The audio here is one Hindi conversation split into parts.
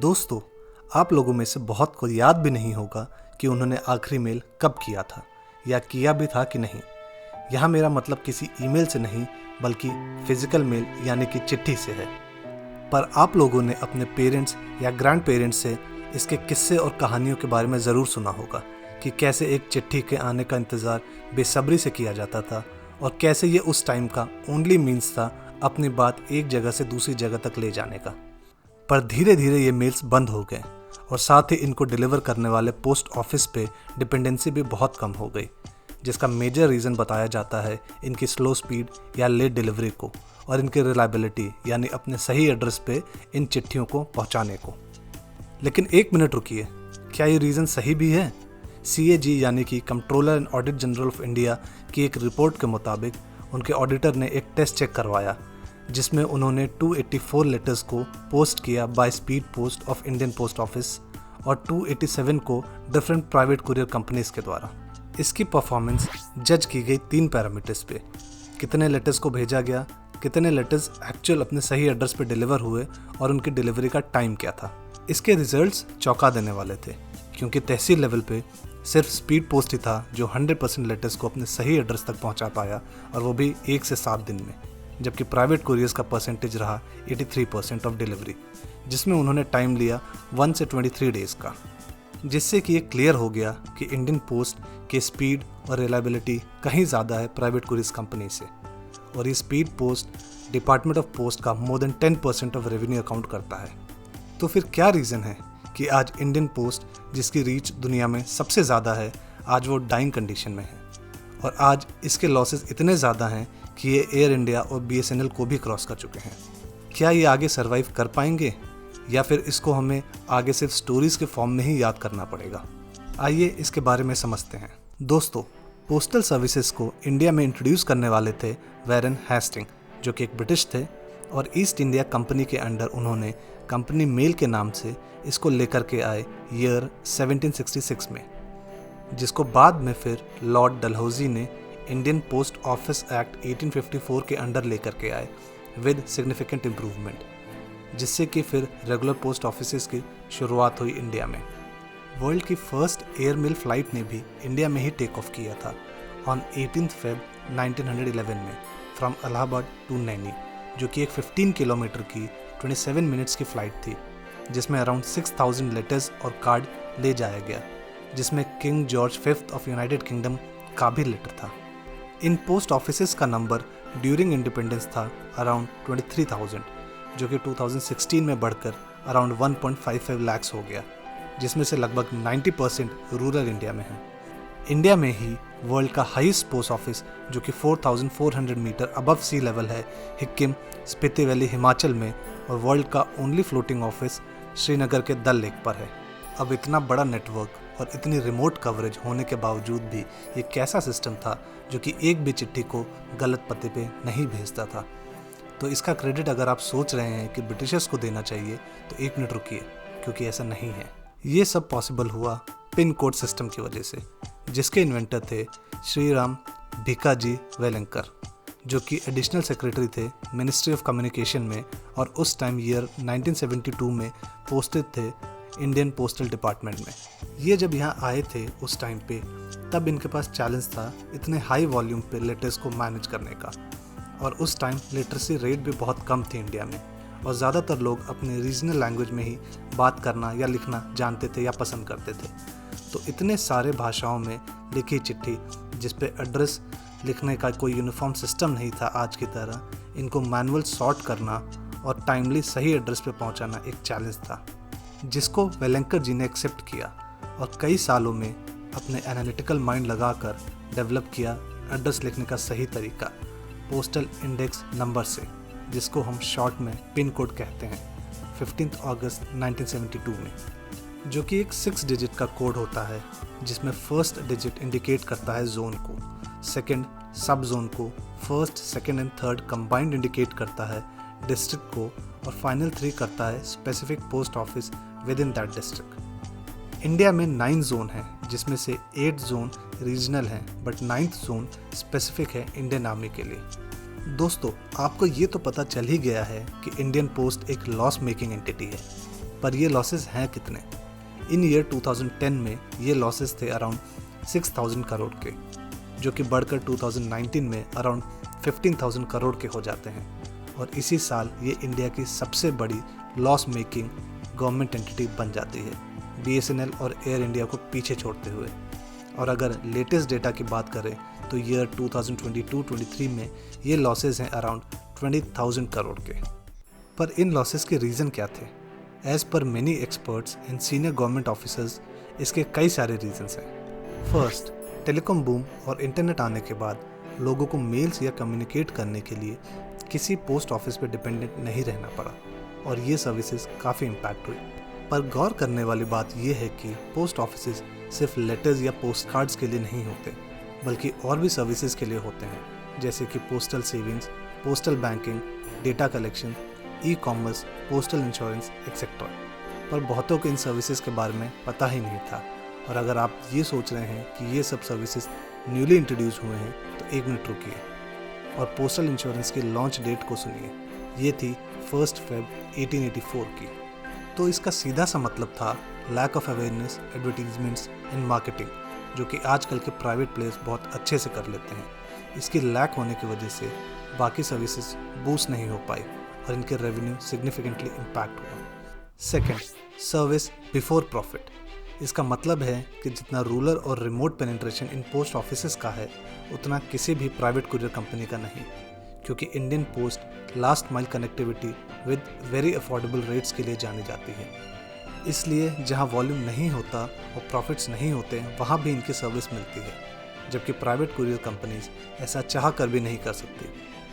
दोस्तों, आप लोगों में से बहुत को याद भी नहीं होगा कि उन्होंने आखिरी मेल कब किया था या किया भी था कि नहीं। यहाँ मेरा मतलब किसी ईमेल से नहीं बल्कि फिजिकल मेल यानी कि चिट्ठी से है। पर आप लोगों ने अपने पेरेंट्स या ग्रैंड पेरेंट्स से इसके किस्से और कहानियों के बारे में ज़रूर सुना होगा कि कैसे एक चिट्ठी के आने का इंतज़ार बेसब्री से किया जाता था और कैसे ये उस टाइम का ओनली मीन्स था अपनी बात एक जगह से दूसरी जगह तक ले जाने का। पर धीरे धीरे ये मेल्स बंद हो गए और साथ ही इनको डिलीवर करने वाले पोस्ट ऑफिस पे डिपेंडेंसी भी बहुत कम हो गई, जिसका मेजर रीज़न बताया जाता है इनकी स्लो स्पीड या लेट डिलीवरी को और इनकी रिलायबिलिटी यानी अपने सही एड्रेस पे इन चिट्ठियों को पहुंचाने को। लेकिन एक मिनट रुकिए, क्या ये रीज़न सही भी है? CAG यानी कि controller and audit general of India की एक रिपोर्ट के मुताबिक उनके ऑडिटर ने एक टेस्ट चेक करवाया जिसमें उन्होंने 284 लेटर्स को पोस्ट किया by speed post of Indian post office और 287 को डिफरेंट प्राइवेट कुरियर कंपनीज के द्वारा। इसकी परफॉर्मेंस जज की गई 3 पैरामीटर्स पे: कितने लेटर्स को भेजा गया, कितने लेटर्स एक्चुअल अपने सही एड्रेस पे डिलीवर हुए और उनकी डिलीवरी का टाइम क्या था। इसके रिजल्ट्स चौंका देने वाले थे क्योंकि तहसील लेवल पे सिर्फ स्पीड पोस्ट ही था जो 100% लेटर्स को अपने सही एड्रेस तक पहुंचा पाया और वो भी 1 से 7 दिन में, जबकि प्राइवेट कुरियर्स का परसेंटेज रहा 83% ऑफ डिलीवरी, जिसमें उन्होंने टाइम लिया 1 से 23 डेज़ का। जिससे कि ये क्लियर हो गया कि इंडियन पोस्ट के स्पीड और रिलायबिलिटी कहीं ज़्यादा है प्राइवेट कुरियर्स कंपनी से, और ये speed post department of post का more than 10% of revenue account करता है। तो फिर क्या रीज़न है कि आज इंडियन पोस्ट, जिसकी रीच दुनिया में सबसे ज़्यादा है, आज वो डाइंग कंडीशन में है और आज इसके लॉसेस इतने ज़्यादा हैं कि ये एयर इंडिया और BSNL को भी क्रॉस कर चुके हैं। क्या ये आगे सरवाइव कर पाएंगे या फिर इसको हमें आगे सिर्फ स्टोरीज़ के फॉर्म में ही याद करना पड़ेगा? आइए इसके बारे में समझते हैं। दोस्तों, पोस्टल सर्विसेज को इंडिया में इंट्रोड्यूस करने वाले थे वैरन हेस्टिंग, जो कि एक ब्रिटिश थे, और ईस्ट इंडिया कंपनी के अंडर उन्होंने कंपनी मेल के नाम से इसको लेकर के आए ईयर 1766 में, जिसको बाद में फिर लॉर्ड डलहौजी ने इंडियन पोस्ट ऑफिस एक्ट 1854 के अंडर लेकर के आए विद सिग्निफिकेंट इम्प्रूवमेंट, जिससे कि फिर रेगुलर पोस्ट ऑफिसेज की शुरुआत हुई इंडिया में। वर्ल्ड की फर्स्ट एयर मेल फ्लाइट ने भी इंडिया में ही टेक ऑफ किया था ऑन 18 Feb 1911 में फ्रॉम इलाहाबाद टू नैनी, जो कि एक 15 किलोमीटर की 27 मिनट्स की फ़्लाइट थी, जिसमें अराउंड 6000 लेटर्स और कार्ड ले जाया गया, जिसमें king George V of United kingdom का भी लेटर था। इन पोस्ट ऑफिसेस का नंबर ड्यूरिंग इंडिपेंडेंस था अराउंड 23,000, जो कि 2016 में बढ़कर अराउंड 1.55 लाख्स हो गया, जिसमें से लगभग 90% रूरल इंडिया में है। इंडिया में ही वर्ल्ड का हाईएस्ट पोस्ट ऑफिस, जो कि 4,400 मीटर अबव सी लेवल है, हिक्किम, स्पीति वैली, हिमाचल में, और वर्ल्ड का ओनली फ्लोटिंग ऑफिस श्रीनगर के दल लेक पर है। अब इतना बड़ा नेटवर्क और इतनी रिमोट कवरेज होने के बावजूद भी ये कैसा सिस्टम था जो कि एक भी चिट्ठी को गलत पते पे नहीं भेजता था? तो इसका क्रेडिट अगर आप सोच रहे हैं कि ब्रिटिशर्स को देना चाहिए तो 1 मिनट रुकिए, क्योंकि ऐसा नहीं है। ये सब पॉसिबल हुआ पिन कोड सिस्टम की वजह से, जिसके इन्वेंटर थे श्रीराम भिकाजी वेलंकर, जो कि एडिशनल सेक्रेटरी थे मिनिस्ट्री ऑफ कम्युनिकेशन में, और उस टाइम ईयर 1972 में पोस्टेड थे इंडियन पोस्टल डिपार्टमेंट में। ये जब यहाँ आए थे उस टाइम पे, तब इनके पास चैलेंज था इतने हाई वॉल्यूम पे लेटर्स को मैनेज करने का, और उस टाइम लिटरेसी रेट भी बहुत कम थी इंडिया में, और ज़्यादातर लोग अपने रीजनल लैंग्वेज में ही बात करना या लिखना जानते थे या पसंद करते थे। तो इतने सारे भाषाओं में लिखी चिट्ठी जिस पे एड्रेस लिखने का कोई यूनिफॉर्म सिस्टम नहीं था आज की तरह, इनको मैनुअल सॉर्ट करना और टाइमली सही एड्रेस पे पहुंचाना एक चैलेंज था, जिसको वेलंकर जी ने एक्सेप्ट किया और कई सालों में अपने एनालिटिकल माइंड लगाकर डेवलप किया एड्रेस लिखने का सही तरीका पोस्टल इंडेक्स नंबर से, जिसको हम शॉर्ट में पिन कोड कहते हैं, 15 अगस्त 1972 में, जो कि एक 6 डिजिट का कोड होता है, जिसमें फर्स्ट डिजिट इंडिकेट करता है जोन को, सेकंड सब जोन को, first, second and third combined indicate करता है डिस्ट्रिक्ट को, और फाइनल 3 करता है specific post office with in that district. India में 9 जोन हैं, जिसमें से 8 जोन रीजनल हैं, बट 9th जोन स्पेसिफिक है इंडियन आर्मी के लिए। दोस्तों, आपको ये तो पता चल ही गया है कि इंडियन पोस्ट एक लॉस मेकिंग एंटिटी है, पर ये लॉसेस हैं कितने? इन ईयर 2010 में ये लॉसेस थे अराउंड 6,000 करोड़ के, जो कि बढ़कर 2019 में अराउंड 15,000 करोड़ के हो जाते हैं। और इसी साल ये इंडिया की सबसे बड़ी लॉस मेकिंग गवर्नमेंट एंटिटी बन जाती है, BSNL और एयर इंडिया को पीछे छोड़ते हुए। और अगर लेटेस्ट डेटा की बात करें तो ईयर 2022-23 में ये लॉसेस हैं अराउंड 20,000 करोड़ के। पर इन लॉसेस के रीज़न क्या थे? As per many experts and senior government officers इसके कई सारे रीजंस हैं। फर्स्ट, टेलीकॉम बूम और इंटरनेट आने के बाद लोगों को मेल्स या कम्युनिकेट करने के लिए किसी पोस्ट ऑफिस पर डिपेंडेंट नहीं रहना पड़ा और ये सर्विसेज काफ़ी इम्पैक्ट हुई। पर गौर करने वाली बात यह है कि पोस्ट ऑफिसेज सिर्फ लेटर्स या पोस्ट कार्ड्स के लिए नहीं होते, बल्कि और भी सर्विसेज के लिए होते हैं, जैसे कि postal savings, postal banking, data collection, e-commerce, postal insurance etcetera. पर बहुतों को इन सर्विसेज के बारे में पता ही नहीं था। और अगर आप ये सोच रहे हैं कि ये सब सर्विसेज न्यूली इंट्रोड्यूस हुए हैं तो 1 मिनट रुकिए और पोस्टल इंश्योरेंस की लॉन्च डेट को सुनिए। ये थी 1 February 1884 की। तो इसका सीधा सा मतलब था lack of awareness, advertisements and marketing, जो कि आजकल के प्राइवेट प्लेयर्स बहुत अच्छे से कर लेते हैं। इसकी लैक होने की वजह से बाकी सर्विसेज बूस्ट नहीं हो पाई और इनके रेवेन्यू सिग्निफिकेंटली इम्पैक्ट हुआ। Second, service before profit. इसका मतलब है कि जितना रूरल और remote penetration in post offices का है उतना किसी भी प्राइवेट कुरियर कंपनी का नहीं, क्योंकि Indian post last mile connectivity with very affordable rates के लिए जानी जाती है। इसलिए जहां वॉल्यूम नहीं होता और प्रॉफिट्स नहीं होते वहां भी इनकी सर्विस मिलती है, जबकि प्राइवेट कुरियर कंपनीज ऐसा चाह कर भी नहीं कर सकती,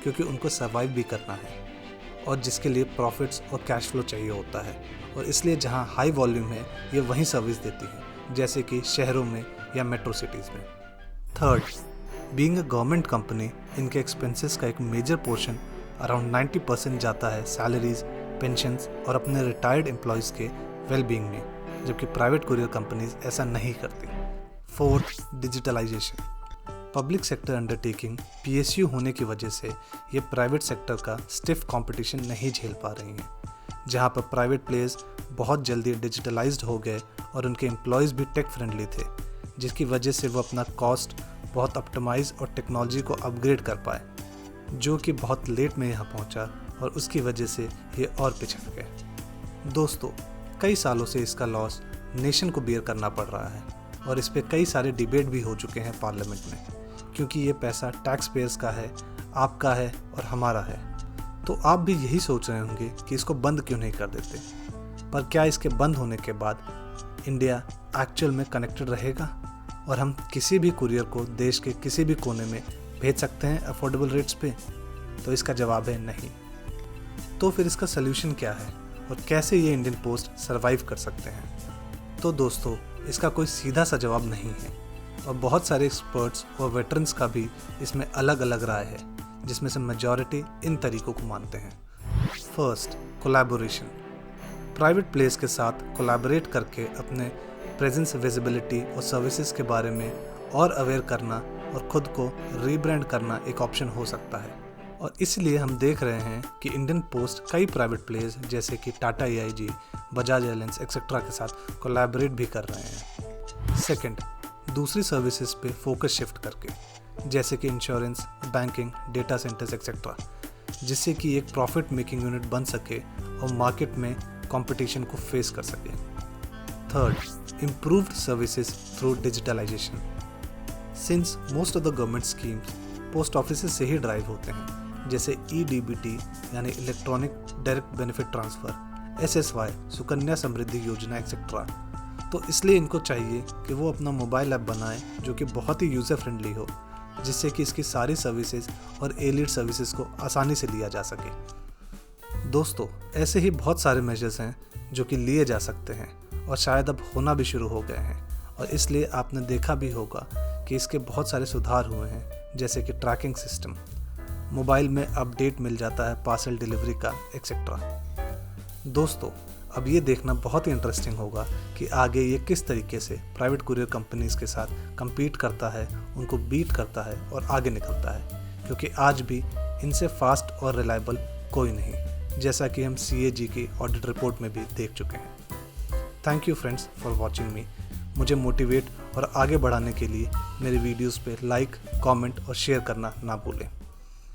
क्योंकि उनको सर्वाइव भी करना है और जिसके लिए प्रॉफिट्स और कैश फ्लो चाहिए होता है। और इसलिए जहां हाई वॉल्यूम है ये वहीं सर्विस देती है, जैसे कि शहरों में या मेट्रो सिटीज़ में। Third, being a government company, इनके एक्सपेंसेस का एक मेजर पोर्शन अराउंड 90% जाता है सैलरीज, पेंशन्स और अपने रिटायर्ड एम्प्लॉयज़ के वेलबींग में, जबकि प्राइवेट कुरियर कंपनीज ऐसा नहीं करती। Fourth, digitalization. Public sector undertaking PSU होने की वजह से ये प्राइवेट सेक्टर का स्टिफ कंपटीशन नहीं झेल पा रही हैं, जहां पर प्राइवेट प्लेयर्स बहुत जल्दी डिजिटलाइज्ड हो गए और उनके एम्प्लॉयज़ भी टेक फ्रेंडली थे, जिसकी वजह से वो अपना कॉस्ट बहुत ऑप्टिमाइज और टेक्नोलॉजी को अपग्रेड कर पाए, जो कि बहुत लेट में यहाँ पहुँचा और उसकी वजह से ये और पिछड़ गए। दोस्तों, कई सालों से इसका लॉस नेशन को बियर करना पड़ रहा है और इस पे कई सारे डिबेट भी हो चुके हैं पार्लियामेंट में, क्योंकि ये पैसा टैक्स पेयर्स का है, आपका है और हमारा है। तो आप भी यही सोच रहे होंगे कि इसको बंद क्यों नहीं कर देते। पर क्या इसके बंद होने के बाद इंडिया एक्चुअल में कनेक्टेड रहेगा और हम किसी भी कुरियर को देश के किसी भी कोने में भेज सकते हैं अफोर्डेबल रेट्स पे? तो इसका जवाब है नहीं। तो फिर इसका सल्यूशन क्या है और कैसे ये इंडियन पोस्ट सर्वाइव कर सकते हैं? तो दोस्तों, इसका कोई सीधा सा जवाब नहीं है और बहुत सारे एक्सपर्ट्स और वेटरन्स का भी इसमें अलग अलग राय है, जिसमें से मेजॉरिटी इन तरीकों को मानते हैं। First, collaboration. प्राइवेट प्लेयर्स के साथ कोलैबोरेट करके अपने प्रेजेंस, विजिबिलिटी और सर्विसेज के बारे में और अवेयर करना और खुद को रीब्रांड करना एक ऑप्शन हो सकता है। और इसलिए हम देख रहे हैं कि इंडियन पोस्ट कई प्राइवेट प्लेयर्स जैसे कि Tata AIG, Bajaj airlines etcetera के साथ कोलैबोरेट भी कर रहे हैं। सेकंड, दूसरी सर्विसेज पे फोकस शिफ्ट करके, जैसे कि insurance, banking, data centres etcetera, जिससे कि एक प्रॉफिट मेकिंग यूनिट बन सके और मार्केट में कंपटीशन को फेस कर सके। Third, improved services through digitalisation. Since most of the government schemes post office से ही ड्राइव होते हैं, जैसे EDBT यानी electronic direct benefit transfer, SSY Sukanya Samriddhi Yojana etcetera. तो इसलिए इनको चाहिए कि वो अपना मोबाइल ऐप बनाएं जो कि बहुत ही यूज़र फ्रेंडली हो, जिससे कि इसकी सारी सर्विसेज और एलिड सर्विसेज को आसानी से लिया जा सके। दोस्तों, ऐसे ही बहुत सारे मेजर्स हैं जो कि लिए जा सकते हैं और शायद अब होना भी शुरू हो गए हैं, और इसलिए आपने देखा भी होगा कि इसके बहुत सारे सुधार हुए हैं, जैसे कि ट्रैकिंग सिस्टम, मोबाइल में अपडेट मिल जाता है पार्सल डिलीवरी का एक्सेट्रा। दोस्तों, अब ये देखना बहुत ही इंटरेस्टिंग होगा कि आगे ये किस तरीके से प्राइवेट कुरियर कंपनीज के साथ compete करता है, उनको बीट करता है और आगे निकलता है, क्योंकि आज भी इनसे फास्ट और रिलायबल कोई नहीं, जैसा कि हम CAG की ऑडिट रिपोर्ट में भी देख चुके हैं। Thank you friends for watching मी। मुझे मोटिवेट और आगे बढ़ाने के लिए मेरे वीडियोस पे लाइक, कमेंट और शेयर करना ना भूलें।